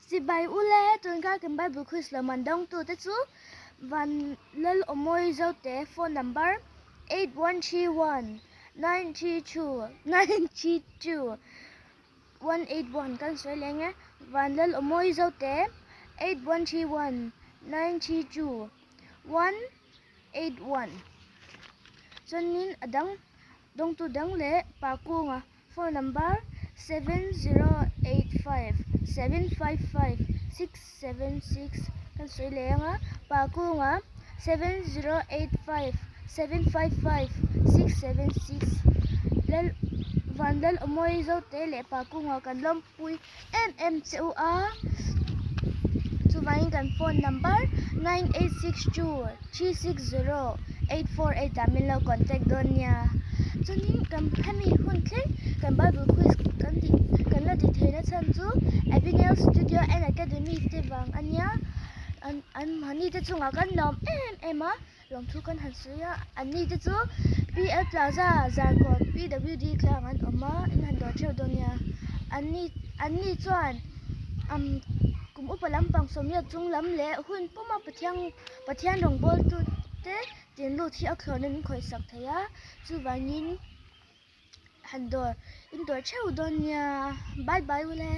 si bai ule tun ka kan Bible quiz la mandong tu te chu van lal omoi zote phone number 8131 932 932 181 kan soi lenge van lal omoi zote 8131 932 181 chonin adang dong tu dang le pa ku nga phone number 7085 755 676 kan soi le nga pa ku nga 7085 755 676 lal van lal omoi zote le pa ku nga kan lom pui chu a chu vain kan phone number 9862 360 848 tamin lo contact don nya chunin kan hemi hun thleng kan Bible quiz kan la di theina chan chu Avenel Studio and Academy te wang anya an hani te chunga kan nom ema long thu kan han suya ani te chu PL Plaza Zarkot PWD klang an oma in han do theu don nya ani chuan kum upalam pang somya chunglam le hun poma pathian rong bol tu te tin lu thi akhlonin khoi sak thaya chu wanin handor in dor theu don nya bye bye ule